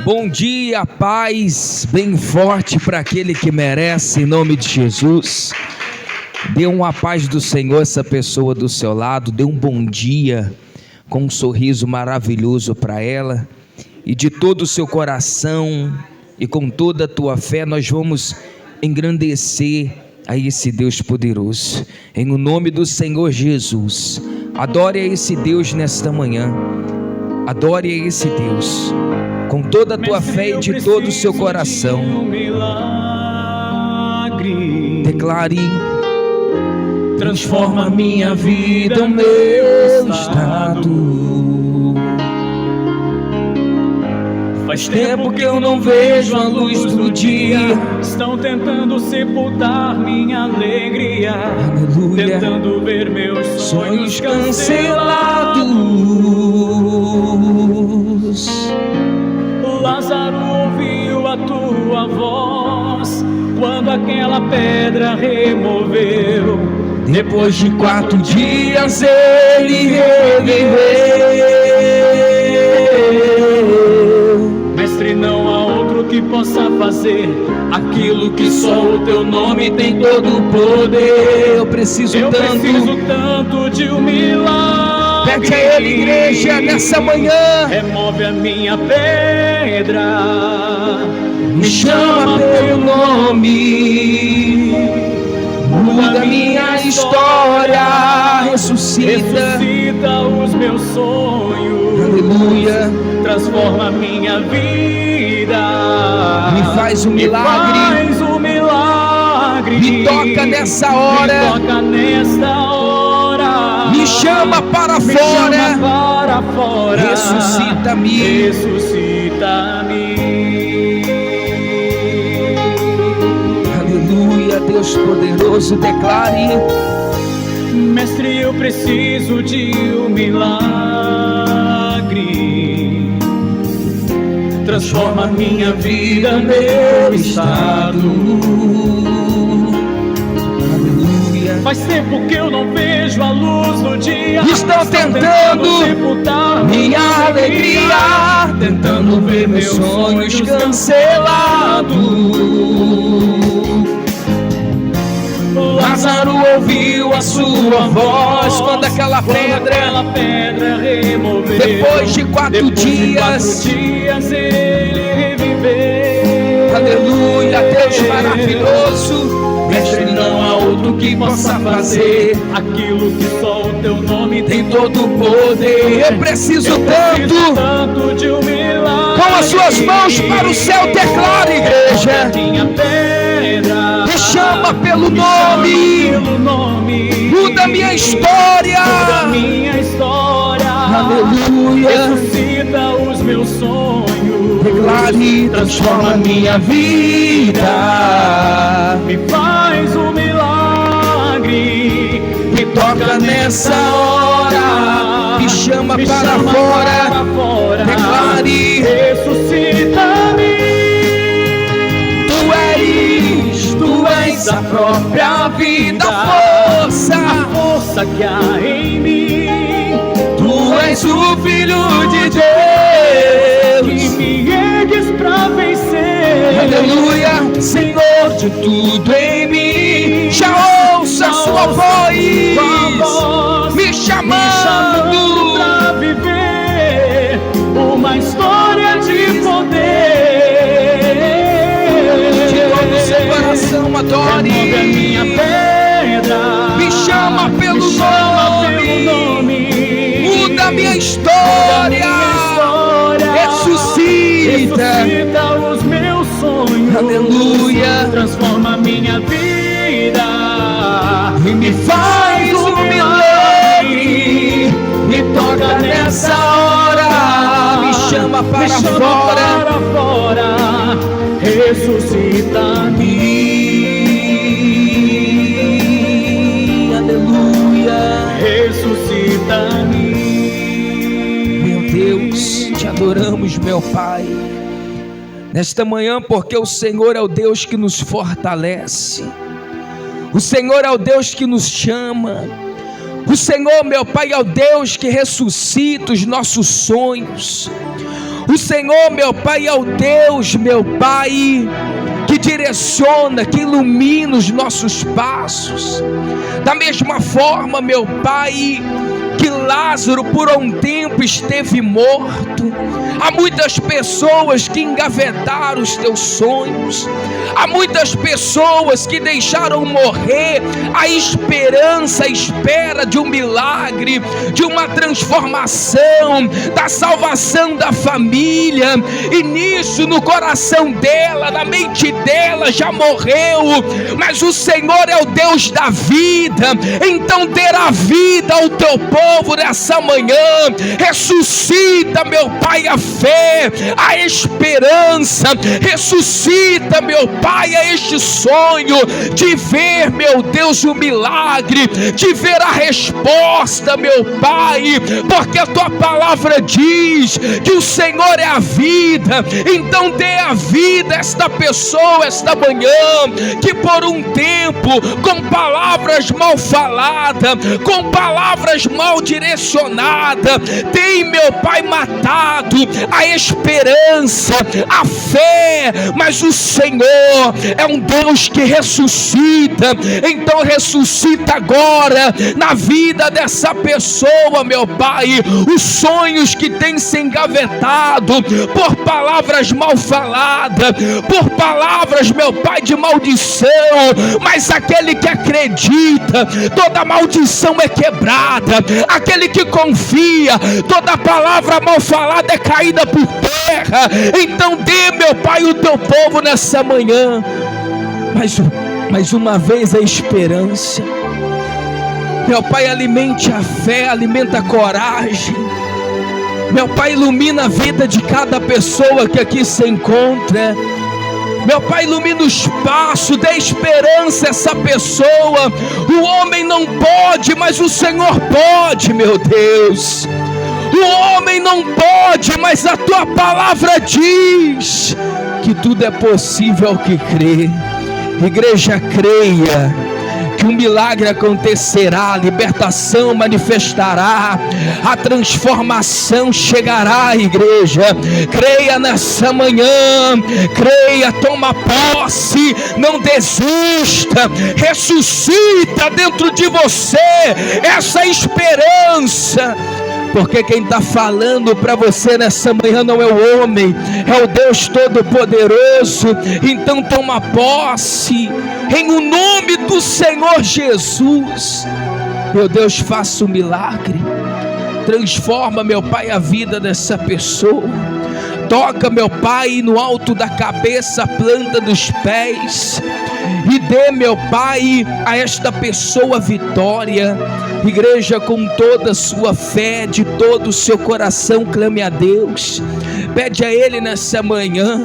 Bom dia, paz bem forte para aquele que merece, em nome de Jesus. Dê uma paz do Senhor a essa pessoa do seu lado, dê um bom dia com um sorriso maravilhoso para ela, e de todo o seu coração e com toda a tua fé nós vamos engrandecer a esse Deus poderoso, em o nome do Senhor Jesus. Adore a esse Deus nesta manhã, adore a esse Deus com toda a tua fé e de todo o seu coração. Declare: transforma minha vida, o meu estado. Faz tempo que eu não vejo a luz do dia. Estão tentando sepultar minha alegria. Aleluia. Tentando ver meus sonhos cancelados. Lázaro ouviu a tua voz quando aquela pedra removeu. Depois de 4 dias ele reviveu. Mestre, não há outro que possa fazer aquilo que só o teu nome tem todo o poder. Eu preciso tanto de um milagre. Pede a ele, igreja, nessa manhã. Remove a minha pedra, me chama pelo nome, muda minha história, ressuscita os meus sonhos. Aleluia. Transforma minha vida, me faz um milagre, me toca nessa hora, me chama para fora, ressuscita-me. Aleluia, Deus poderoso, declare: mestre, eu preciso de um milagre. Transforma minha vida, meu estado. Faz tempo que eu não vejo a luz do dia. Estão tentando sepultar minha alegria, tentando ver meus sonhos cancelados. Lázaro ouviu a sua voz quando aquela pedra removeu. Depois de 4 dias ele reviveu. Aleluia, Deus maravilhoso. Mestre, não há outro que possa fazer aquilo que só o teu nome tem todo o poder. Eu preciso tanto de um milagre. Com as suas mãos para o céu, declare, igreja: me chama pelo nome, muda minha história. Aleluia. Ressuscita os meus sonhos. Declare: transforma minha vida, me faz um milagre, me toca nessa hora, me chama para fora. Declare: ressuscita-me. Tu és a própria vida, a força que há em mim. Tu és o Filho de Deus que me ergues pra vencer. Aleluia, Senhor de tudo em mim. Já ouça a sua voz me chamando pra viver uma história de poder. De todo o seu coração adore. Remove a minha pedra, me chama pelo nome, muda minha história, ressuscita os meus sonhos. Aleluia. Transforma minha vida e me faz um milagre, me toca nessa hora, me chama para fora, ressuscita-me. Aleluia. Ressuscita-me. Meu Deus, te adoramos, meu Pai, nesta manhã, porque o Senhor é o Deus que nos fortalece, o Senhor é o Deus que nos chama, o Senhor, meu Pai, é o Deus que ressuscita os nossos sonhos, O Senhor, meu Pai, é o Deus, meu Pai, que direciona, que ilumina os nossos passos. Da mesma forma, meu Pai, que Lázaro por um tempo esteve morto, há muitas pessoas que engavetaram os teus sonhos, há muitas pessoas que deixaram morrer a esperança, a espera de um milagre, de uma transformação, da salvação da família, e nisso no coração dela, na mente dela já morreu, mas o Senhor é o Deus da vida, então terá vida ao teu povo nessa manhã. Ressuscita, meu Pai, a fé, a esperança, ressuscita, meu Pai, a este sonho de ver, meu Deus, o milagre, de ver a resposta, meu Pai, porque a tua palavra diz que o Senhor é a vida. Então dê a vida a esta pessoa esta manhã, que por um tempo, com palavras mal faladas, com palavras mal direcionadas, tem, meu Pai, matado a esperança, a fé, mas o Senhor é um Deus que ressuscita. Então ressuscita agora na vida dessa pessoa, meu Pai, os sonhos que tem se engavetado por palavras mal faladas, por palavras, meu Pai, de maldição, mas aquele que acredita, toda maldição é quebrada, aquele que confia, toda palavra mal falada é caída por terra. Então dê, meu Pai, o teu povo nessa manhã mais uma vez a esperança, meu Pai, alimente a fé, alimenta a coragem, meu Pai, ilumina a vida de cada pessoa que aqui se encontra, meu Pai, ilumina o espaço, dê esperança a essa pessoa. O homem não pode, mas o Senhor pode, meu Deus. O homem não pode, mas a tua palavra diz que tudo é possível ao que crê. Igreja, creia que um milagre acontecerá, a libertação manifestará, a transformação chegará, igreja. Creia nessa manhã, creia, toma posse, não desista, ressuscita dentro de você essa esperança. Porque quem está falando para você nessa manhã não é o homem, é o Deus Todo-Poderoso. Então toma posse, em o nome do Senhor Jesus. Meu Deus, faça um milagre, transforma, meu Pai, a vida dessa pessoa. Toca, meu Pai, no alto da cabeça, a planta dos pés, e dê, meu Pai, a esta pessoa vitória. Igreja, com toda a sua fé, de todo o seu coração, clame a Deus, pede a Ele nessa manhã.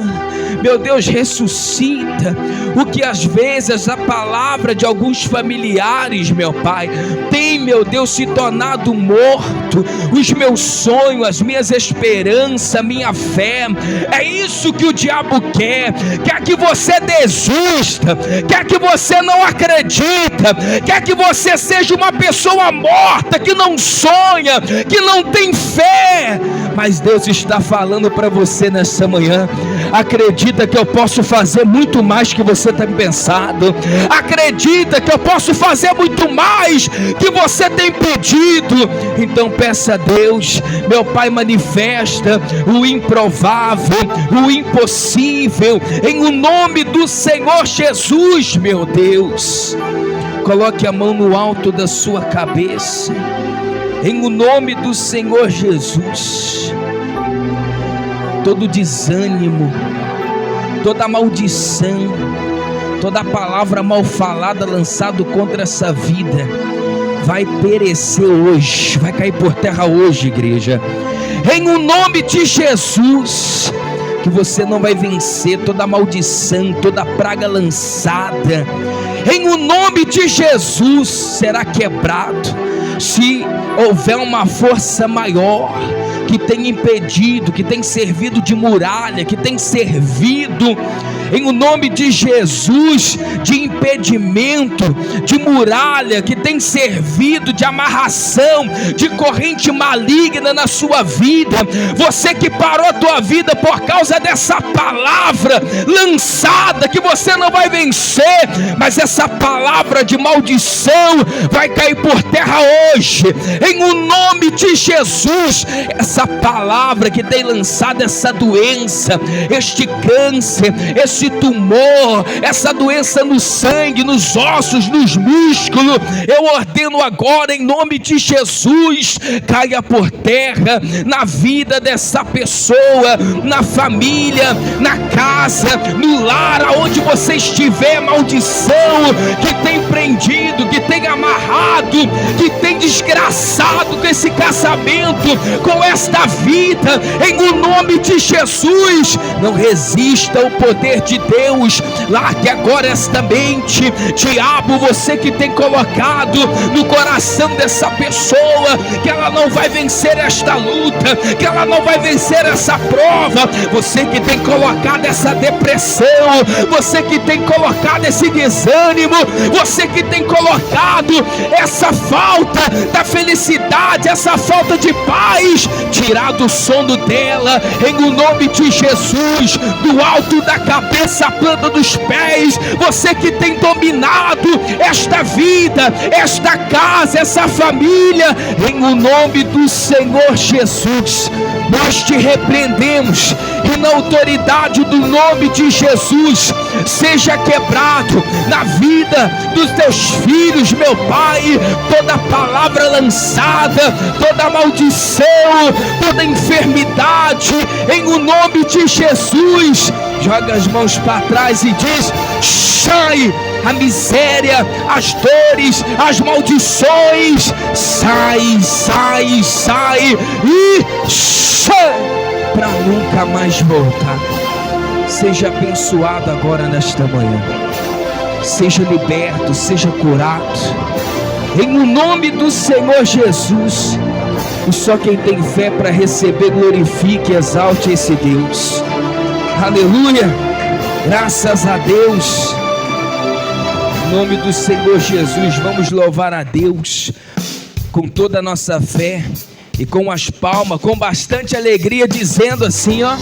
Meu Deus, ressuscita o que às vezes a palavra de alguns familiares, meu Pai, tem, meu Deus, se tornado morto. Os meus sonhos, as minhas esperanças, a minha fé, é isso que o diabo quer que você desista, quer que você não acredita, quer que você seja uma pessoa morta, que não sonha, que não tem fé. Mas Deus está falando para você nessa manhã: acredita que eu posso fazer muito mais que você tem pensado, acredita que eu posso fazer muito mais que você tem pedido. Então peça a Deus, meu Pai, manifesta o improvável, o impossível, em o nome do Senhor Jesus, meu Deus. Coloque a mão no alto da sua cabeça, em o nome do Senhor Jesus. Todo desânimo, toda maldição, toda palavra mal falada lançada contra essa vida vai perecer hoje, vai cair por terra hoje, igreja. Em o nome de Jesus, que você não vai vencer toda maldição, toda praga lançada. Em o nome de Jesus será quebrado. Se houver uma força maior que tem impedido, que tem servido de muralha, que tem servido em o nome de Jesus de impedimento, de muralha, que tem servido de amarração, de corrente maligna na sua vida, você que parou a tua vida por causa dessa palavra lançada, que você não vai vencer, mas essa palavra de maldição vai cair por terra hoje, em o nome de Jesus. Essa palavra que tem lançado essa doença, este câncer, esse tumor, essa doença no sangue, nos ossos, nos músculos, eu ordeno agora em nome de Jesus, caia por terra na vida dessa pessoa, na família, na casa, no lar, aonde você estiver. Maldição que tem prendido, que tem amarrado, que tem desgraçado com esse casamento, com esta vida, em o nome de Jesus, não resista ao poder de Deus. Largue agora esta mente, diabo, você que tem colocado no coração dessa pessoa que ela não vai vencer esta luta, que ela não vai vencer essa prova, você que tem colocado essa depressão, você que tem colocado esse desânimo, você que tem colocado essa falta da felicidade, essa falta de paz, tirar do sono dela, em o nome de Jesus, do alto da cabeça à planta dos pés, você que tem dominado esta vida, esta casa, essa família, em o nome do Senhor Jesus, nós te repreendemos, e na autoridade do nome de Jesus, seja quebrado na vida dos teus filhos, meu Pai, toda palavra lançada, toda maldição, toda enfermidade, em o nome de Jesus. Joga as mãos para trás e diz: sai a miséria, as dores, as maldições, sai, sai, sai e sai, para nunca mais voltar. Seja abençoado agora nesta manhã, seja liberto, seja curado, em o nome do Senhor Jesus. E só quem tem fé para receber, glorifique e exalte esse Deus. Aleluia, graças a Deus. Em nome do Senhor Jesus, vamos louvar a Deus com toda a nossa fé e com as palmas, com bastante alegria, dizendo assim, ó: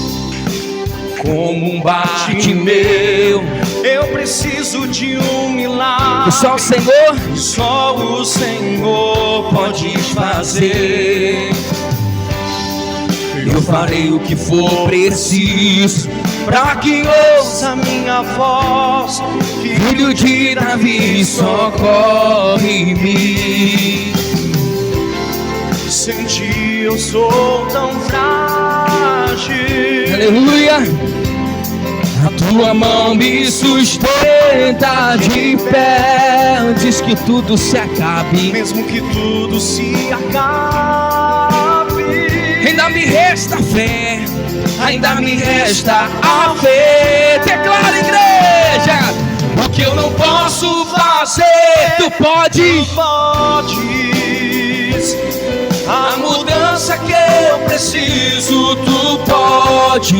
como um bate meu, eu preciso de um milagre. Só o Senhor, só o Senhor pode fazer. Eu farei o que for preciso para que ouça minha voz. Filho de Davi, socorre-me. Sem ti eu sou tão frágil. Aleluia. A tua mão me sustenta de pé. Diz que tudo se acabe, mesmo que tudo se acabe, ainda me resta fé, ainda me resta a fé. Declara, igreja: o que eu não posso fazer, tu podes. A mudança que eu preciso, tu podes.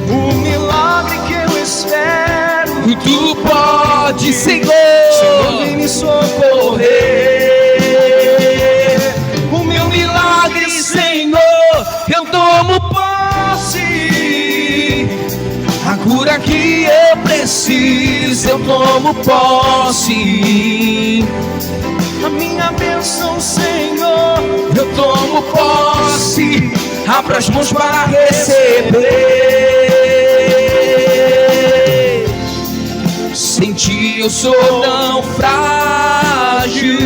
O milagre que eu espero, tu pode, Senhor. Senhor, vem me socorrer. O meu milagre, Senhor, eu tomo posse. A cura que eu preciso, eu tomo posse. A minha bênção, Senhor, eu tomo posse. Abra as mãos para receber. Sem ti eu sou tão frágil,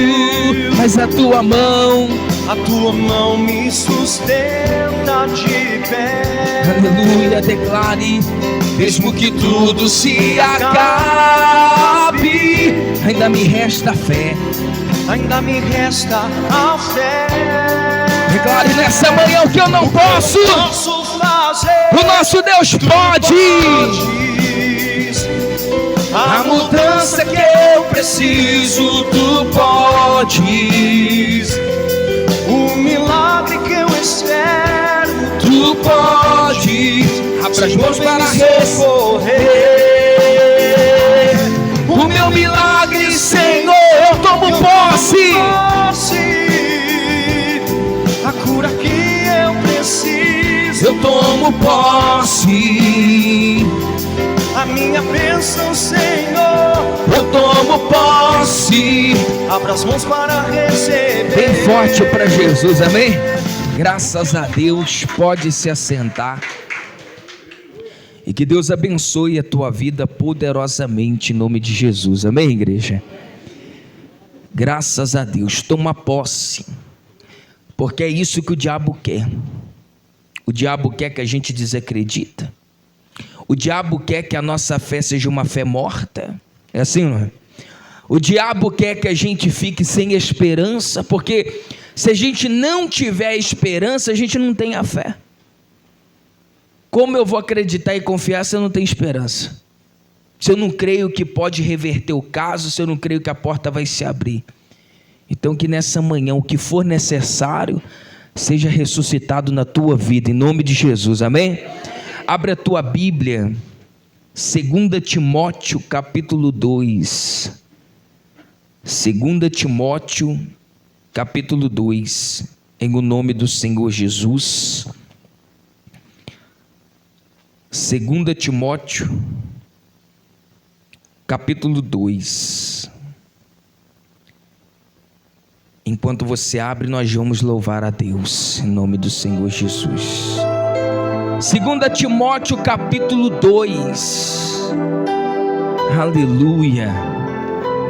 mas a tua mão me sustenta de pé. Aleluia, declare: mesmo que tudo se acabe, ainda me resta fé, ainda me resta a fé. Declare nessa manhã: o que eu não posso fazer, o nosso Deus pode. A mudança que eu preciso, tu pode. Abra as mãos para socorrer. o meu milagre, Senhor, eu tomo posse. A cura que eu preciso, Eu tomo posse. a minha bênção, Senhor, Eu tomo posse. abra as mãos para receber. Bem forte para Jesus, amém? Graças a Deus, pode se assentar. E que Deus abençoe a tua vida poderosamente em nome de Jesus, amém, igreja? Graças a Deus, toma posse, porque é isso que o diabo quer. O diabo quer que a gente desacredita. O diabo quer que a nossa fé seja uma fé morta. É assim, não é? O diabo quer que a gente fique sem esperança, porque se a gente não tiver esperança, a gente não tem a fé. Como eu vou acreditar e confiar se eu não tenho esperança? Se eu não creio que pode reverter o caso, se eu não creio que a porta vai se abrir. Então que nessa manhã, o que for necessário, seja ressuscitado na tua vida, em nome de Jesus, amém? Abre a tua Bíblia, 2 Timóteo capítulo 2. 2 Timóteo capítulo 2, em o nome do Senhor Jesus. 2 Timóteo capítulo 2. Enquanto você abre, nós vamos louvar a Deus em nome do Senhor Jesus. 2 Timóteo capítulo 2. Aleluia.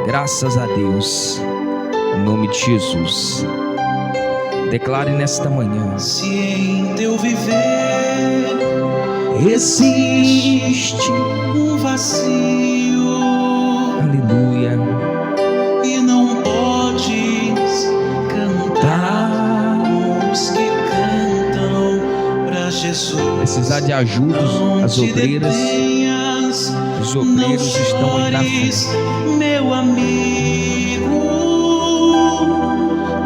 Graças a Deus. Em nome de Jesus. Declare nesta manhã: Se em teu viver existe um vazio, aleluia, e não podes cantar os que cantam pra Jesus. precisar de ajuda, as obreiras, os obreiros estão aí na frente. Meu amigo,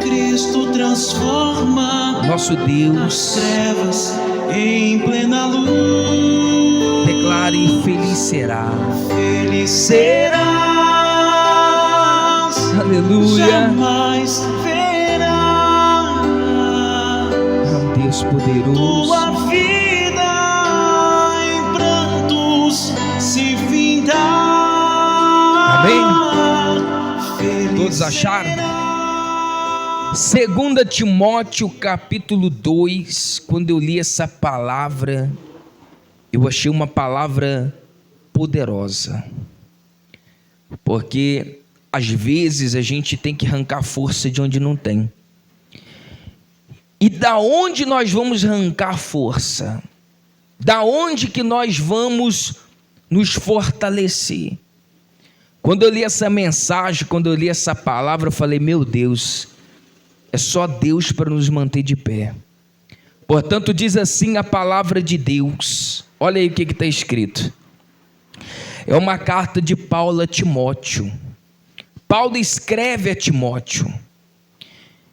Cristo transforma Nosso as Deus, trevas em plena luz. declare: feliz será. Feliz serás, Aleluia. jamais verás Oh, Deus poderoso. tua vida em prantos se findar. Amém? Feliz Todos acharam? serás. 2 Timóteo capítulo 2, quando eu li essa palavra, eu achei uma palavra poderosa, porque às vezes a gente tem que arrancar força de onde não tem. E da onde nós vamos arrancar força? Da onde que nós vamos nos fortalecer? Quando eu li essa mensagem, quando eu li essa palavra, eu falei: meu Deus, é só Deus para nos manter de pé. Portanto, diz assim a palavra de Deus. Olha aí o que está escrito. É uma carta de Paulo a Timóteo. Paulo escreve a Timóteo.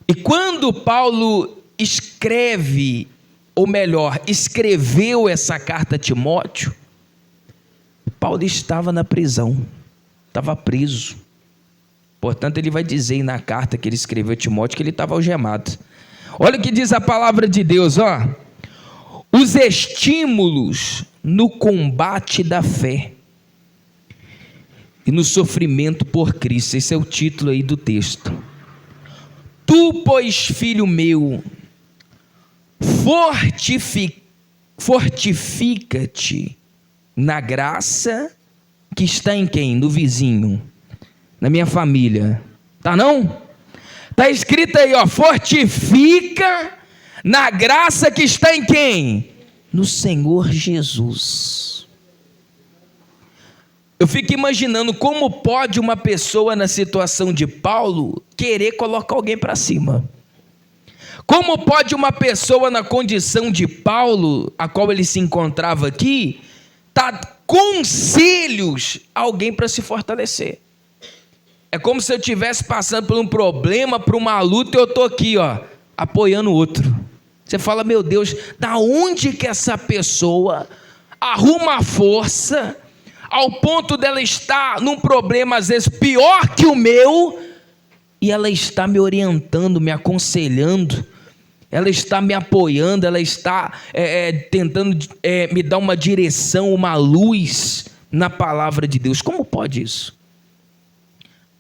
E quando Paulo escreve, ou melhor, escreveu essa carta a Timóteo, Paulo estava na prisão, estava preso. Portanto, ele vai dizer aí na carta que ele escreveu a Timóteo que ele estava algemado. Olha o que diz a palavra de Deus, ó. Os estímulos no combate da fé e no sofrimento por Cristo. Esse é o título aí do texto. Tu, pois, filho meu, fortifica-te na graça que está em quem? No vizinho, na minha família. Tá não? Tá escrito aí, ó, fortifica na graça que está em quem? No Senhor Jesus. Eu fico imaginando como pode uma pessoa na situação de Paulo querer colocar alguém para cima. Como pode uma pessoa na condição de Paulo, a qual ele se encontrava aqui, dar conselhos a alguém para se fortalecer? É como se eu estivesse passando por um problema, por uma luta, e eu estou aqui, ó, apoiando o outro. Você fala: meu Deus, da onde que essa pessoa arruma a força, ao ponto dela estar num problema às vezes pior que o meu, e ela está me orientando, me aconselhando, ela está me apoiando, ela está tentando me dar uma direção, uma luz na palavra de Deus. Como pode isso?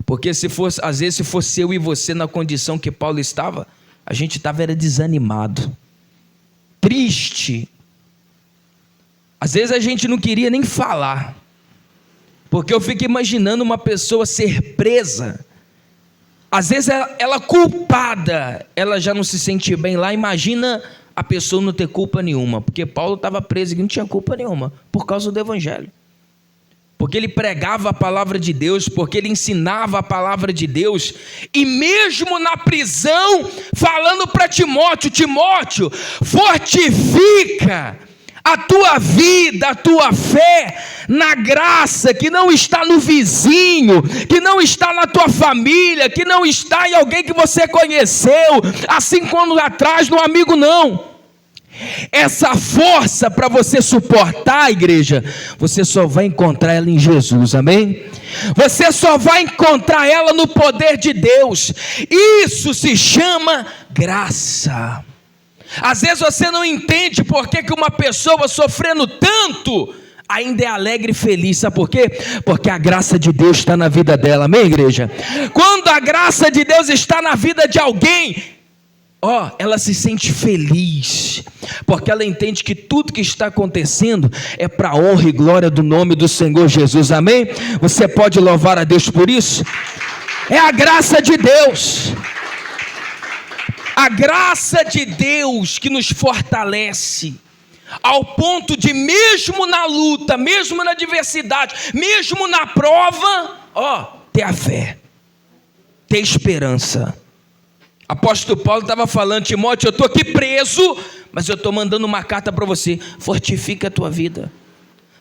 Porque às vezes se fosse eu e você na condição que Paulo estava, a gente estava desanimado, triste. Às vezes a gente não queria nem falar, porque eu fico imaginando uma pessoa ser presa. Às vezes ela culpada, ela já não se sente bem lá. Imagina a pessoa não ter culpa nenhuma, porque Paulo estava preso e não tinha culpa nenhuma, por causa do evangelho. Porque ele pregava a palavra de Deus, porque ele ensinava a palavra de Deus, e mesmo na prisão, falando para Timóteo: Timóteo, fortifica a tua vida, a tua fé na graça que não está no vizinho, que não está na tua família, que não está em alguém que você conheceu há 5 anos atrás, no amigo, não. Essa força para você suportar a igreja, você só vai encontrar ela em Jesus, amém? Você só vai encontrar ela no poder de Deus. Isso se chama graça. Às vezes você não entende por que uma pessoa sofrendo tanto ainda é alegre e feliz. Sabe por quê? Porque a graça de Deus está na vida dela, amém, igreja? Quando a graça de Deus está na vida de alguém, ela se sente feliz, porque ela entende que tudo que está acontecendo é para a honra e glória do nome do Senhor Jesus, amém? Você pode louvar a Deus por isso? É a graça de Deus, a graça de Deus que nos fortalece, ao ponto de mesmo na luta, mesmo na adversidade, mesmo na prova, ter a fé, ter esperança. Apóstolo Paulo estava falando: Timóteo, eu estou aqui preso, mas eu estou mandando uma carta para você, fortifica a tua vida.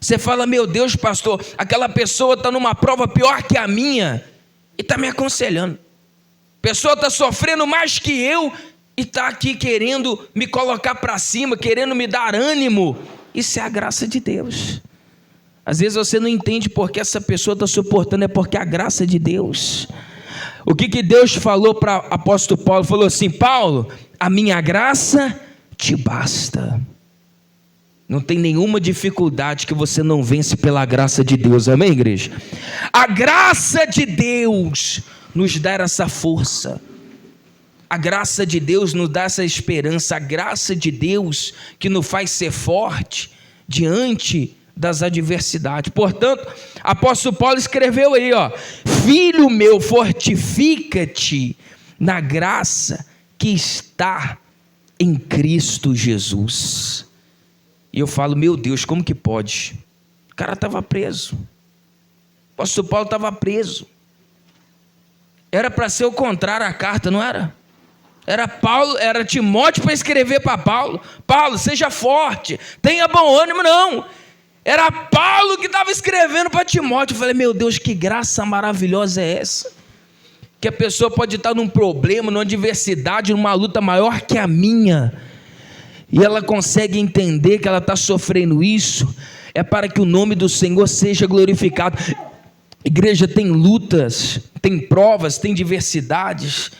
Você fala: meu Deus, pastor, aquela pessoa está numa prova pior que a minha, e está me aconselhando. A pessoa está sofrendo mais que eu, e está aqui querendo me colocar para cima, querendo me dar ânimo. Isso é a graça de Deus. Às vezes você não entende porque essa pessoa está suportando, é porque a graça de Deus. O que Deus falou para o apóstolo Paulo? Falou assim: Paulo, a minha graça te basta. Não tem nenhuma dificuldade que você não vence pela graça de Deus, amém, igreja? A graça de Deus nos dá essa força, a graça de Deus nos dá essa esperança, a graça de Deus que nos faz ser forte diante das adversidades. Portanto, apóstolo Paulo escreveu aí, filho meu, fortifica-te na graça que está em Cristo Jesus. E eu falo: meu Deus, como que pode? O cara estava preso, o apóstolo Paulo estava preso. Era para ser o contrário a carta, não era? Era Timóteo para escrever para Paulo: Paulo, seja forte, tenha bom ânimo. Não, era Paulo que estava escrevendo para Timóteo. Eu falei: meu Deus, que graça maravilhosa é essa? Que a pessoa pode estar num problema, numa adversidade, numa luta maior que a minha, e ela consegue entender que ela está sofrendo isso, é para que o nome do Senhor seja glorificado. Igreja, tem lutas, tem provas, tem diversidades,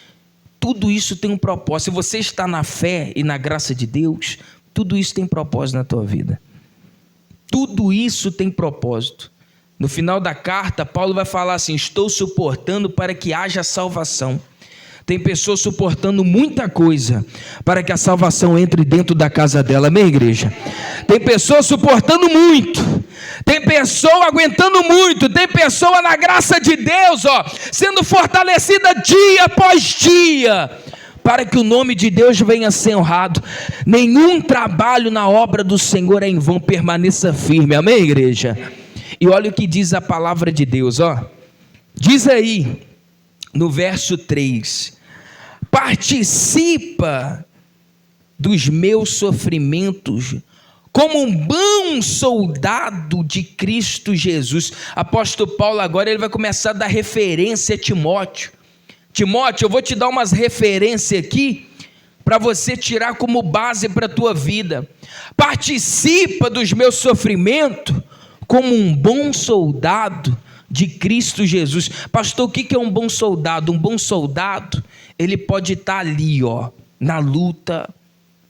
tudo isso tem um propósito. Se você está na fé e na graça de Deus, tudo isso tem propósito na tua vida. Tudo isso tem propósito. No final da carta, Paulo vai falar assim: estou suportando para que haja salvação. Tem pessoas suportando muita coisa para que a salvação entre dentro da casa dela, amém, igreja? Tem pessoas suportando muito, tem pessoa aguentando muito, tem pessoa na graça de Deus, sendo fortalecida dia após dia, para que o nome de Deus venha a ser honrado. Nenhum trabalho na obra do Senhor é em vão, permaneça firme, amém, igreja? E olha o que diz a palavra de Deus, diz aí no verso 3: participa dos meus sofrimentos como um bom soldado de Cristo Jesus. Apóstolo Paulo agora ele vai começar a dar referência a Timóteo. Timóteo, eu vou te dar umas referências aqui para você tirar como base para a tua vida. Participa dos meus sofrimentos como um bom soldado de Cristo Jesus. Pastor, o que é um bom soldado? Um bom soldado, ele pode estar ali, na luta,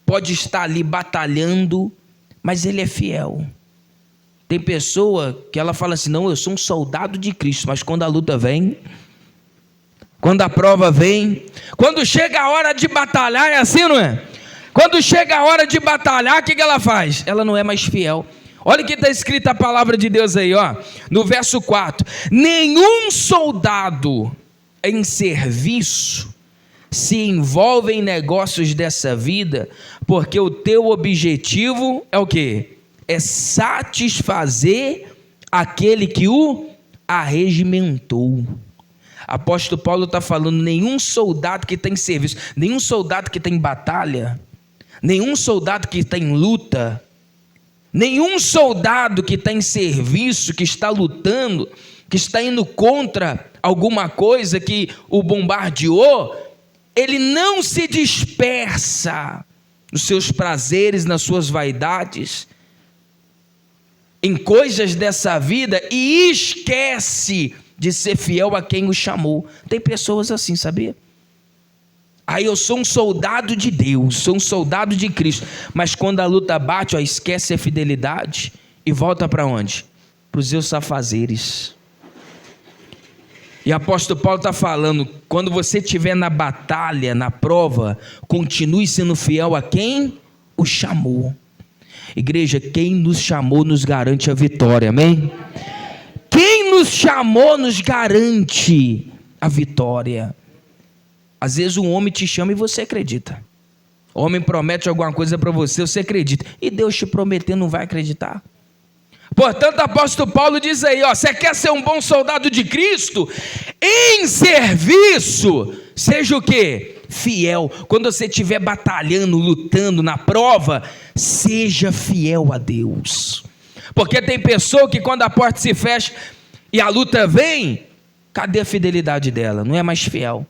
pode estar ali batalhando, mas ele é fiel. Tem pessoa que ela fala assim, não, eu sou um soldado de Cristo, mas quando a luta vem, quando a prova vem, quando chega a hora de batalhar, é assim, não é? Quando chega a hora de batalhar, o que ela faz? Ela não é mais fiel. Olha o que está escrito a palavra de Deus aí, no verso 4. Nenhum soldado em serviço se envolve em negócios dessa vida, porque o teu objetivo é o quê? É satisfazer aquele que o arregimentou. Apóstolo Paulo está falando, nenhum soldado que está em serviço, nenhum soldado que está em batalha, nenhum soldado que está em luta, nenhum soldado que está em serviço, que está lutando, que está indo contra alguma coisa que o bombardeou, ele não se dispersa nos seus prazeres, nas suas vaidades, em coisas dessa vida, e esquece de ser fiel a quem o chamou. Tem pessoas assim, sabia? Aí eu sou um soldado de Deus, sou um soldado de Cristo, mas quando a luta bate, esquece a fidelidade e volta para onde? Para os seus afazeres. E o apóstolo Paulo está falando, quando você estiver na batalha, na prova, continue sendo fiel a quem o chamou. Igreja, quem nos chamou nos garante a vitória, amém? Quem nos chamou nos garante a vitória. Às vezes um homem te chama e você acredita. O homem promete alguma coisa para você, você acredita. E Deus te prometendo, não vai acreditar. Portanto, o apóstolo Paulo diz aí, você quer ser um bom soldado de Cristo? Em serviço, seja o quê? Fiel. Quando você estiver batalhando, lutando na prova, seja fiel a Deus. Porque tem pessoa que quando a porta se fecha e a luta vem, cadê a fidelidade dela? Não é mais fiel.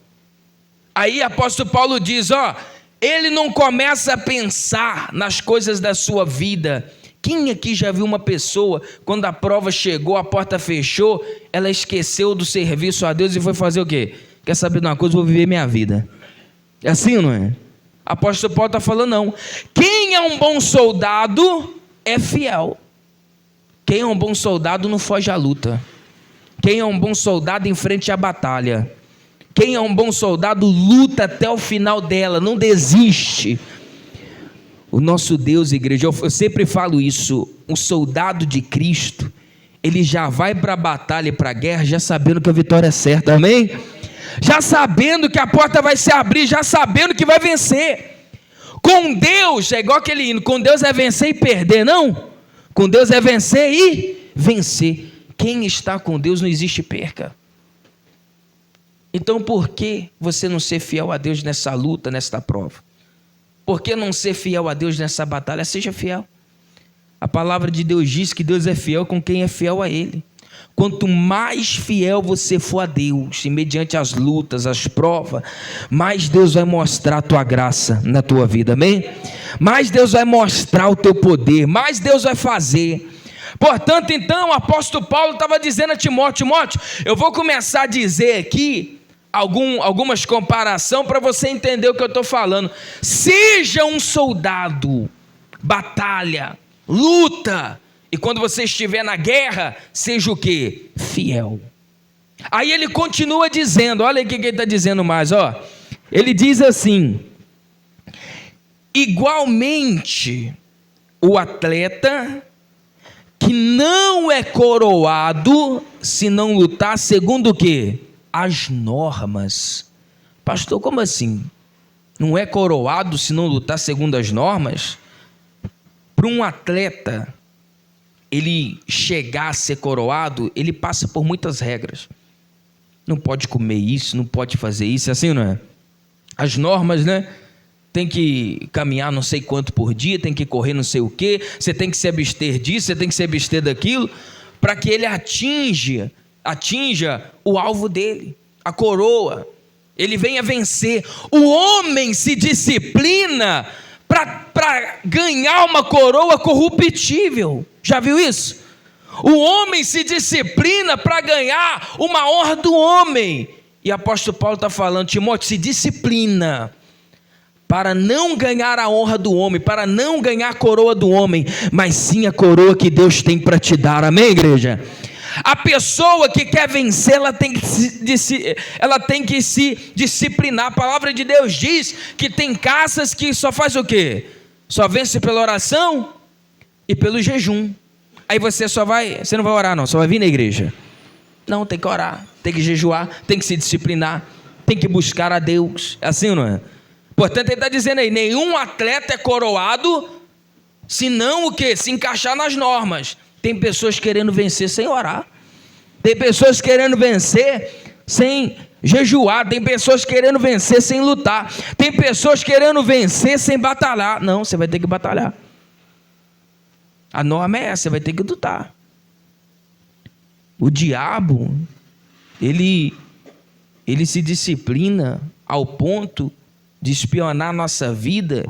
Aí o apóstolo Paulo diz, ele não começa a pensar nas coisas da sua vida. Quem aqui já viu uma pessoa, quando a prova chegou, a porta fechou, ela esqueceu do serviço a Deus e foi fazer o quê? Quer saber de uma coisa? Vou viver minha vida. É assim, não é? O apóstolo Paulo está falando, não. Quem é um bom soldado é fiel. Quem é um bom soldado não foge à luta. Quem é um bom soldado enfrenta a batalha. Quem é um bom soldado luta até o final dela, não desiste. O nosso Deus, igreja, eu sempre falo isso, um soldado de Cristo, ele já vai para a batalha e para a guerra já sabendo que a vitória é certa, amém? Já sabendo que a porta vai se abrir, já sabendo que vai vencer. Com Deus, é igual aquele hino, com Deus é vencer e perder, não? Com Deus é vencer e vencer. Quem está com Deus não existe perca. Então por que você não ser fiel a Deus nessa luta, nesta prova? Por que não ser fiel a Deus nessa batalha? Seja fiel. A palavra de Deus diz que Deus é fiel com quem é fiel a Ele. Quanto mais fiel você for a Deus, e mediante as lutas, as provas, mais Deus vai mostrar a tua graça na tua vida, amém? Mais Deus vai mostrar o teu poder, mais Deus vai fazer. Portanto, então, o apóstolo Paulo estava dizendo a Timóteo, eu vou começar a dizer aqui algumas comparações para você entender o que eu estou falando. Seja um soldado, batalha, luta, e quando você estiver na guerra, seja o quê? Fiel. Aí ele continua dizendo, olha o que ele está dizendo mais, ele diz assim, igualmente o atleta que não é coroado se não lutar segundo o quê? As normas. Pastor, como assim? Não é coroado se não lutar segundo as normas? Para um atleta, ele chegar a ser coroado, ele passa por muitas regras. Não pode comer isso, não pode fazer isso, assim não é? As normas, né? Tem que caminhar não sei quanto por dia, tem que correr não sei o quê, você tem que se abster disso, você tem que se abster daquilo, para que ele atinja o alvo dele, a coroa. ele venha vencer. O homem se disciplina para ganhar uma coroa corruptível. Já viu isso? O homem se disciplina para ganhar uma honra do homem. E o apóstolo Paulo está falando: Timóteo, se disciplina para não ganhar a honra do homem, para não ganhar a coroa do homem, mas sim a coroa que Deus tem para te dar. Amém, igreja? A pessoa que quer vencer, ela tem que se disciplinar. A palavra de Deus diz que tem caças que só faz o quê? Só vence pela oração e pelo jejum. Aí você não vai orar não, só vai vir na igreja. Não, tem que orar, tem que jejuar, tem que se disciplinar, tem que buscar a Deus. É assim ou não é? Portanto, ele está dizendo aí, nenhum atleta é coroado se não o quê? Se encaixar nas normas. Tem pessoas querendo vencer sem orar. Tem pessoas querendo vencer sem jejuar. Tem pessoas querendo vencer sem lutar. Tem pessoas querendo vencer sem batalhar. Não, você vai ter que batalhar. A norma é essa, você vai ter que lutar. O diabo, ele se disciplina ao ponto de espionar a nossa vida,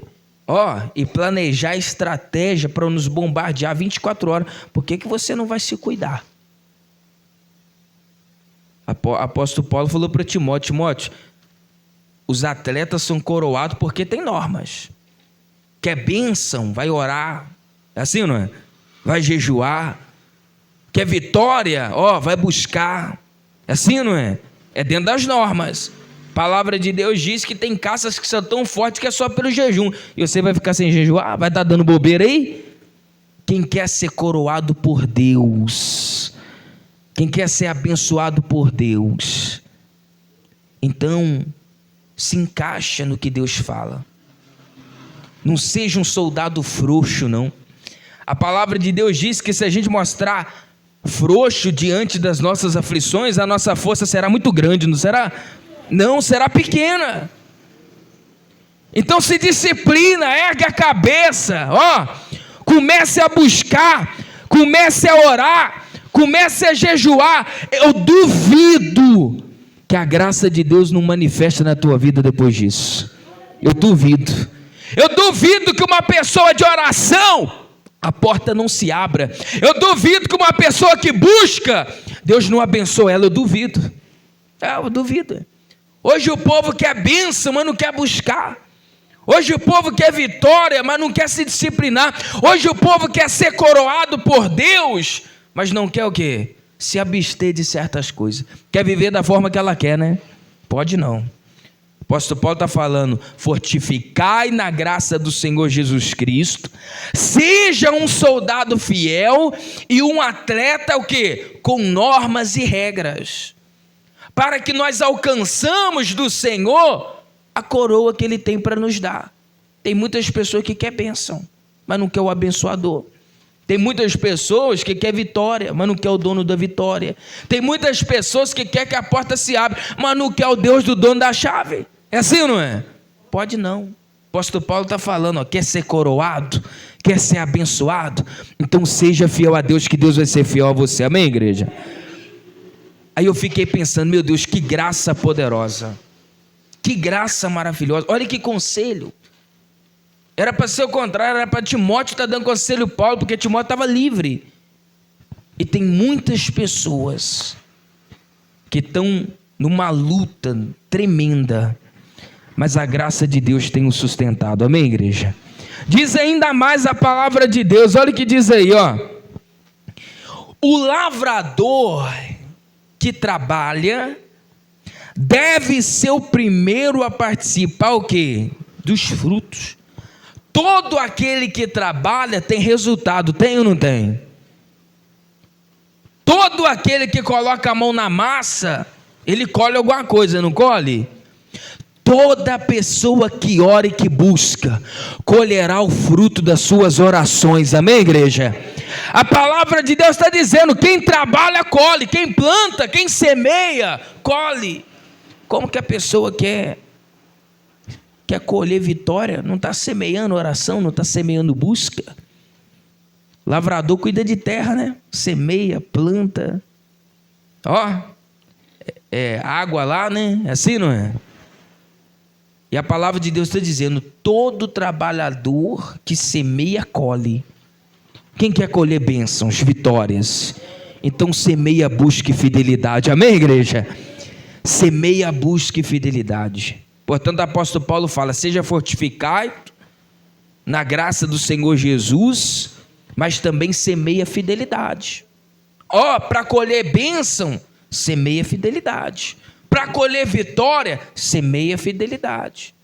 e planejar estratégia para nos bombardear 24 horas. Por que você não vai se cuidar? Apóstolo Paulo falou para Timóteo: os atletas são coroados porque tem normas. Quer bênção, vai orar. É assim, não é? Vai jejuar. Quer vitória, vai buscar. É assim, não é? É dentro das normas. A palavra de Deus diz que tem caças que são tão fortes que é só pelo jejum. E você vai ficar sem jejuar? Vai estar dando bobeira aí? Quem quer ser coroado por Deus, quem quer ser abençoado por Deus, então se encaixa no que Deus fala. Não seja um soldado frouxo, não. A palavra de Deus diz que se a gente mostrar frouxo diante das nossas aflições, a nossa força será muito grande, não será? Não, será pequena. Então se disciplina, ergue a cabeça, comece a buscar, comece a orar, comece a jejuar. Eu duvido que a graça de Deus não manifeste na tua vida depois disso. Eu duvido que uma pessoa de oração, a porta não se abra. Eu duvido que uma pessoa que busca, Deus não abençoe ela. Eu duvido. Eu duvido. Hoje o povo quer bênção, mas não quer buscar. Hoje o povo quer vitória, mas não quer se disciplinar. Hoje o povo quer ser coroado por Deus, mas não quer o quê? Se abster de certas coisas. Quer viver da forma que ela quer, né? Pode não. O apóstolo Paulo está falando: fortificai na graça do Senhor Jesus Cristo, seja um soldado fiel e um atleta o quê? Com normas e regras, para que nós alcançamos do Senhor a coroa que Ele tem para nos dar. Tem muitas pessoas que querem bênção, mas não quer o abençoador. Tem muitas pessoas que querem vitória, mas não quer o dono da vitória. Tem muitas pessoas que querem que a porta se abra, mas não quer o Deus do dono da chave. É assim ou não é? Pode não. O apóstolo Paulo está falando, quer ser coroado, quer ser abençoado, então seja fiel a Deus, que Deus vai ser fiel a você. Amém, igreja? Aí eu fiquei pensando, meu Deus, que graça poderosa, que graça maravilhosa. Olha que conselho. Era para ser o contrário, era para Timóteo estar dando conselho a Paulo, porque Timóteo estava livre. E tem muitas pessoas que estão numa luta tremenda, mas a graça de Deus tem o sustentado. Amém, igreja? Diz ainda mais a palavra de Deus, olha o que diz aí, o lavrador que trabalha deve ser o primeiro a participar o quê? Dos frutos. Todo aquele que trabalha tem resultado, tem ou não tem? Todo aquele que coloca a mão na massa, ele colhe alguma coisa, não colhe? Toda pessoa que ora e que busca, colherá o fruto das suas orações. Amém, igreja? A palavra de Deus está dizendo, quem trabalha, colhe. Quem planta, quem semeia, colhe. Como que a pessoa quer colher vitória? Não está semeando oração, não está semeando busca. Lavrador cuida de terra, né? Semeia, planta. Água lá, né? É assim, não é? E a palavra de Deus está dizendo: todo trabalhador que semeia, colhe. Quem quer colher bênçãos, vitórias? Então semeia, busque fidelidade. Amém, igreja? Semeia, busque fidelidade. Portanto, o apóstolo Paulo fala: seja fortificado na graça do Senhor Jesus, mas também semeia fidelidade. Para colher bênção, semeia fidelidade. Para colher vitória, semeia fidelidade.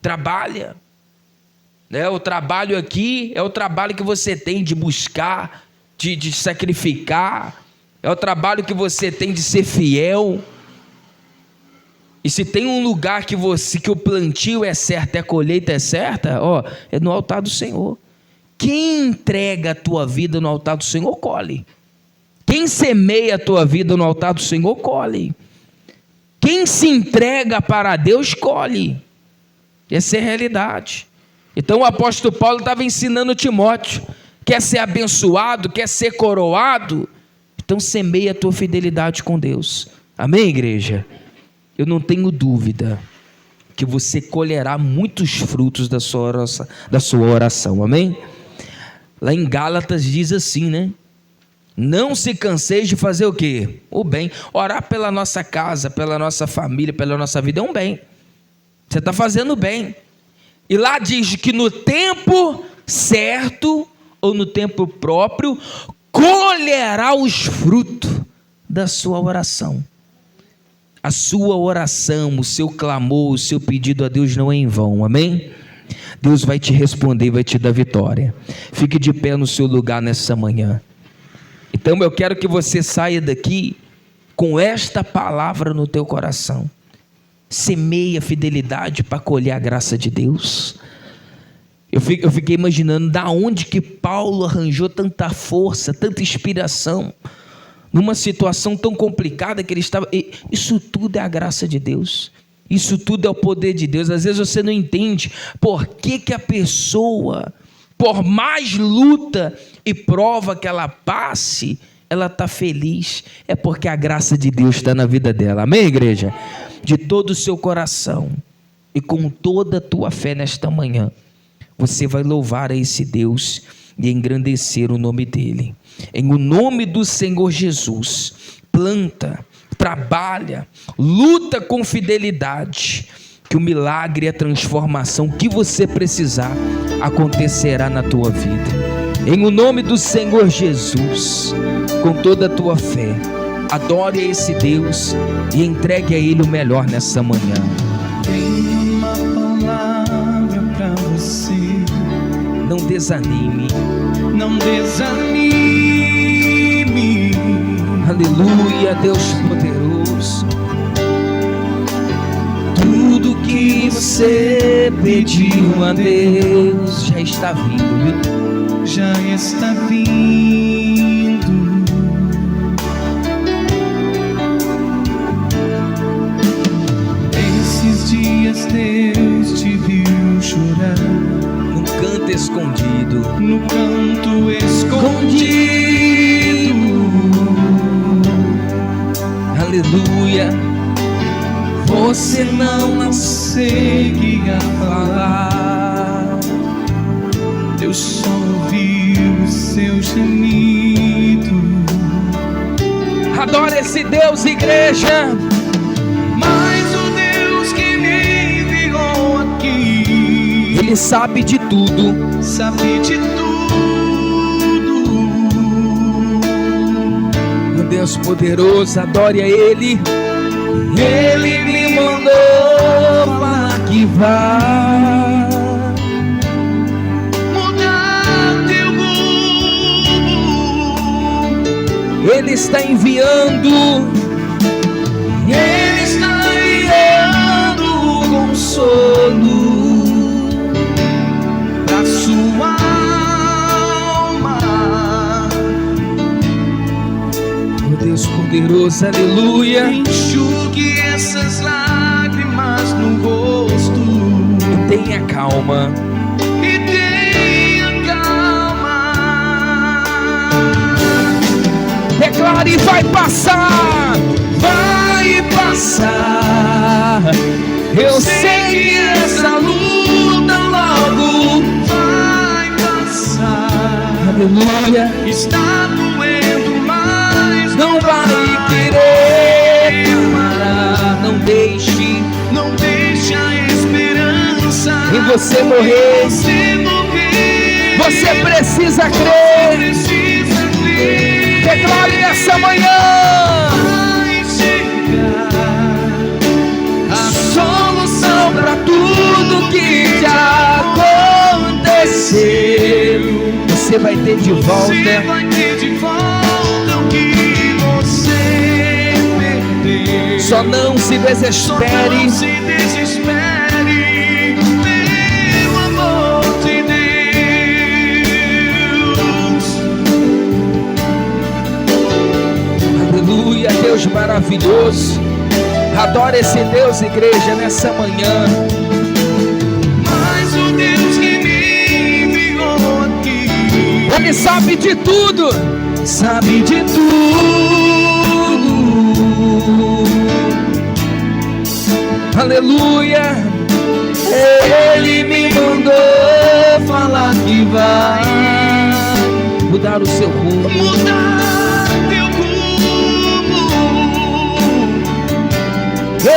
Trabalha. O trabalho aqui é o trabalho que você tem de buscar, de sacrificar. É o trabalho que você tem de ser fiel. E se tem um lugar que o plantio é certo e a colheita é certa, é no altar do Senhor. Quem entrega a tua vida no altar do Senhor, colhe. Quem semeia a tua vida no altar do Senhor, colhe. Quem se entrega para Deus, colhe. Essa é a realidade. Então o apóstolo Paulo estava ensinando Timóteo: quer ser abençoado, quer ser coroado? Então semeia a tua fidelidade com Deus. Amém, igreja? Eu não tenho dúvida que você colherá muitos frutos da sua oração. Amém? Lá em Gálatas diz assim, né? Não se canseis de fazer o quê? O bem. Orar pela nossa casa, pela nossa família, pela nossa vida é um bem. Você está fazendo bem. E lá diz que no tempo certo, ou no tempo próprio, colherá os frutos da sua oração. A sua oração, o seu clamor, o seu pedido a Deus não é em vão. Amém? Deus vai te responder, vai te dar vitória. Fique de pé no seu lugar nessa manhã. Então eu quero que você saia daqui com esta palavra no teu coração. Semeia fidelidade para colher a graça de Deus. Eu fiquei imaginando da onde que Paulo arranjou tanta força, tanta inspiração, numa situação tão complicada que ele estava. Isso tudo é a graça de Deus. Isso tudo é o poder de Deus. Às vezes você não entende por que a pessoa, por mais luta e prova que ela passe, ela está feliz. É porque a graça de Deus está na vida dela. Amém, igreja? De todo o seu coração e com toda a tua fé nesta manhã, você vai louvar a esse Deus e engrandecer o nome dele. Em o nome do Senhor Jesus, planta, trabalha, luta com fidelidade, que o milagre e a transformação que você precisar acontecerá na tua vida. Em o nome do Senhor Jesus, com toda a tua fé, adore a esse Deus e entregue a Ele o melhor nessa manhã. Tenho uma palavra pra você. Não desanime. Não desanime. Aleluia, Deus poderoso. Tudo que você pediu a Deus já está vindo, viu? Já está vindo. Esses dias Deus te viu chorar num canto escondido. No canto escondido. Aleluia. Você não conseguia falar. Deus só ouviu o seu gemido. Adore esse Deus, igreja. Mas o Deus que me enviou aqui, Ele sabe de tudo. sabe de tudo. Meu Deus poderoso, adore a Ele. Ele me mandou falar que vai mudar teu rumo. Ele está enviando. Ele está enviando consolo pra sua alma. Meu Deus poderoso, aleluia. Enxugue essas lágrimas no rosto E tenha calma. e tenha calma. Declare: vai passar. Vai vai passar. Eu sei que essa luta logo vai passar. Aleluia. Está doendo, mas Não vai querer parar. Não deixe a esperança em você morrer. você morrer. Você precisa crer. Precisa crer. Declare nessa manhã. Vai chegar A solução para tudo que já aconteceu. Você vai ter de Você volta. vai ter de volta o que você perdeu. Só não se Só desespere. não se desespere, pelo amor de Deus. Aleluia, Deus maravilhoso. Adora esse Deus, igreja, nessa manhã. Mas o Deus que me enviou aqui Ele sabe de tudo. Sabe de tudo. Aleluia. Ele me mandou falar que vai mudar o seu rumo. mudar teu rumo.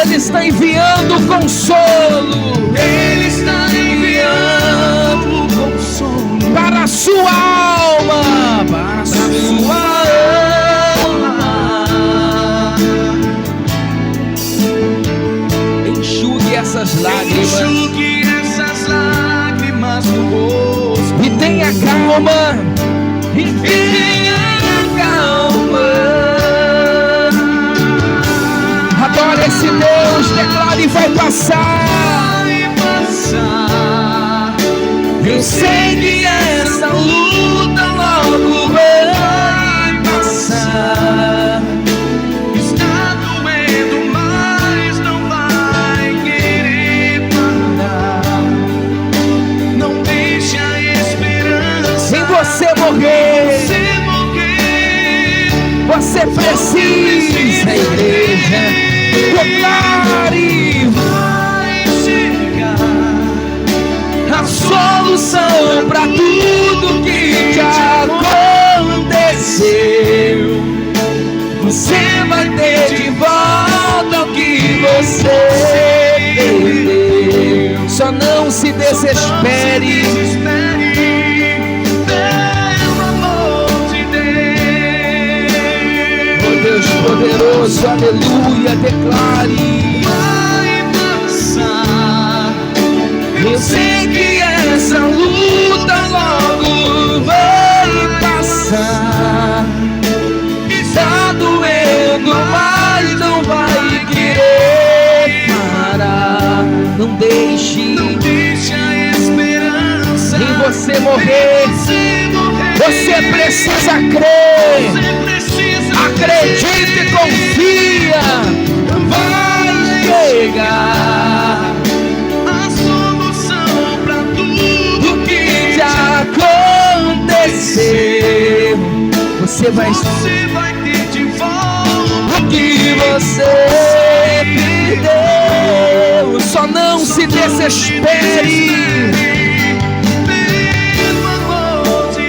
Ele está enviando consolo Ele está enviando consolo para a sua alma, para a sua alma. Enxugue essas lágrimas enxugue essas lágrimas do rosto e tenha calma. E tenha calma. Adore esse Deus, declare: vai passar. vai passar. Eu sei que essa luta logo vai passar. Está doendo, mas não vai querer parar. Não deixe a esperança Sem você morrer, você morrer. você precisa, igreja. Declare: Vai chegar a solução para tudo que já aconteceu. Você vai ter de volta o que você perdeu. Só não se desespere. desespere, pelo amor de Deus. Oh Deus poderoso, aleluia, declare: Vai passar. eu sei que essa luta logo vai passar. Está doendo, mas não vai querer parar. Não deixe Deixa a esperança em você morrer. você morrer. Você precisa crer. Você precisa Acredite e confia. Vai chegar a solução pra tudo o que já aconteceu. Você vai você vai ter de volta. o que você perdeu. Só não se desespere. Pelo amor de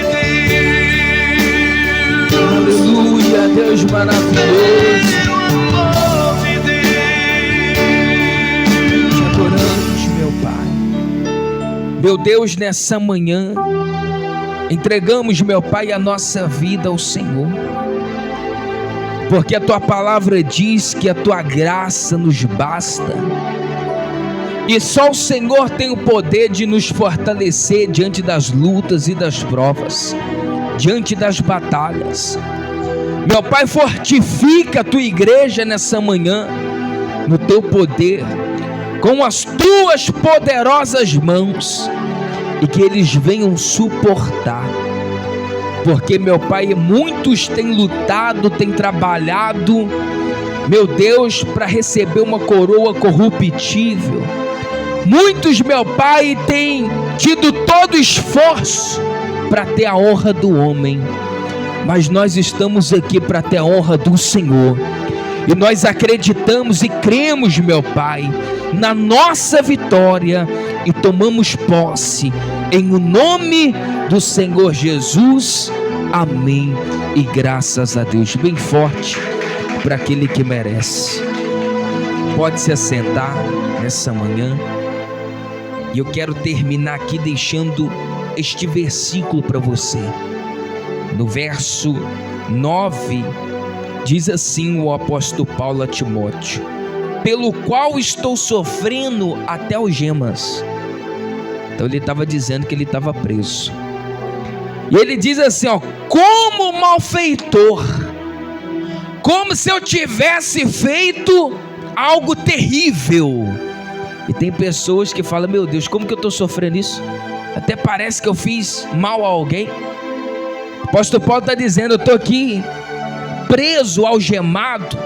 Deus. Aleluia, Deus maravilhoso. Pelo amor de Deus. Te adoramos, meu Pai. Meu Deus, nessa manhã entregamos, meu Pai, a nossa vida ao Senhor, porque a Tua palavra diz que a Tua graça nos basta, e só o Senhor tem o poder de nos fortalecer diante das lutas e das provas, diante das batalhas. Meu Pai, fortifica a Tua igreja nessa manhã, no Teu poder, com as Tuas poderosas mãos, e que eles venham suportar, porque, meu Pai, muitos têm lutado, têm trabalhado, meu Deus, para receber uma coroa corruptível. Muitos, meu Pai, têm tido todo esforço para ter a honra do homem, mas nós estamos aqui para ter a honra do Senhor. E nós acreditamos e cremos, meu Pai, na nossa vitória e tomamos posse em o nome do Senhor Jesus. Amém. E graças a Deus. Bem forte para aquele que merece. Pode se assentar nessa manhã. E eu quero terminar aqui deixando este versículo para você. No verso 9, diz assim o apóstolo Paulo a Timóteo: pelo qual estou sofrendo até algemas. Então ele estava dizendo que ele estava preso. E ele diz assim, ó, como malfeitor, como se eu tivesse feito algo terrível. E tem pessoas que falam, meu Deus, como que eu estou sofrendo isso? Até parece que eu fiz mal a alguém. O apóstolo Paulo está dizendo, eu estou aqui preso, algemado,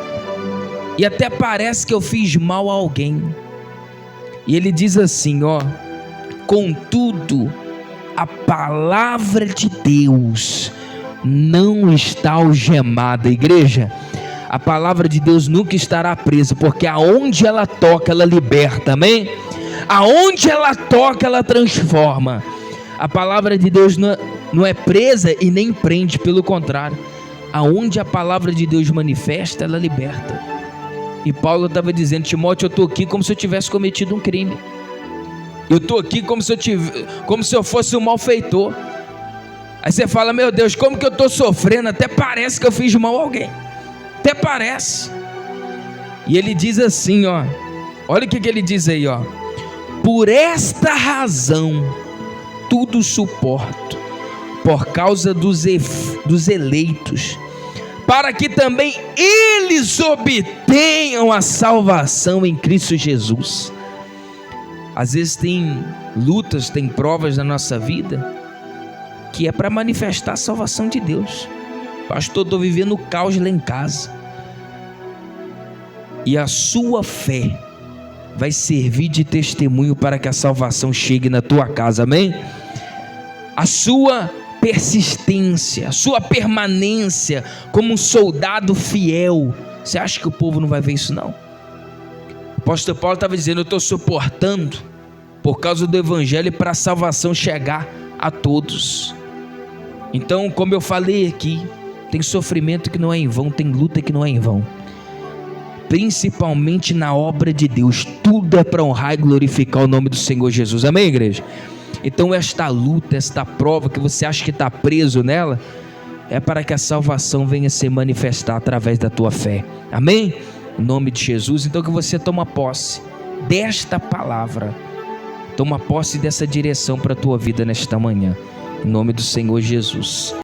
e até parece que eu fiz mal a alguém. E ele diz assim, ó, contudo, a palavra de Deus não está algemada, igreja. A palavra de Deus nunca estará presa, porque aonde ela toca, ela liberta, amém? Aonde ela toca, ela transforma. A palavra de Deus não é presa e nem prende, pelo contrário. Aonde a palavra de Deus manifesta, ela liberta. E Paulo estava dizendo, Timóteo, eu estou aqui como se eu tivesse cometido um crime. Eu estou aqui como se eu fosse um malfeitor. Aí você fala, meu Deus, como que eu estou sofrendo? Até parece que eu fiz mal a alguém. Até parece. E ele diz assim, ó, olha o que ele diz aí, ó: por esta razão tudo suporto, por causa dos eleitos, para que também eles obtenham a salvação em Cristo Jesus. Às vezes tem lutas, tem provas na nossa vida que é para manifestar a salvação de Deus. Pastor, estou vivendo o caos lá em casa. E a sua fé vai servir de testemunho para que a salvação chegue na tua casa, amém? A sua persistência, a sua permanência como um soldado fiel. Você acha que o povo não vai ver isso não? O apóstolo Paulo estava dizendo, eu estou suportando por causa do evangelho para a salvação chegar a todos. Então, como eu falei aqui, tem sofrimento que não é em vão, tem luta que não é em vão. Principalmente na obra de Deus, tudo é para honrar e glorificar o nome do Senhor Jesus, amém, igreja? Então esta luta, esta prova que você acha que está preso nela, é para que a salvação venha se manifestar através da tua fé, amém? Em nome de Jesus. Então que você toma posse desta palavra, toma posse dessa direção para a tua vida nesta manhã, em nome do Senhor Jesus.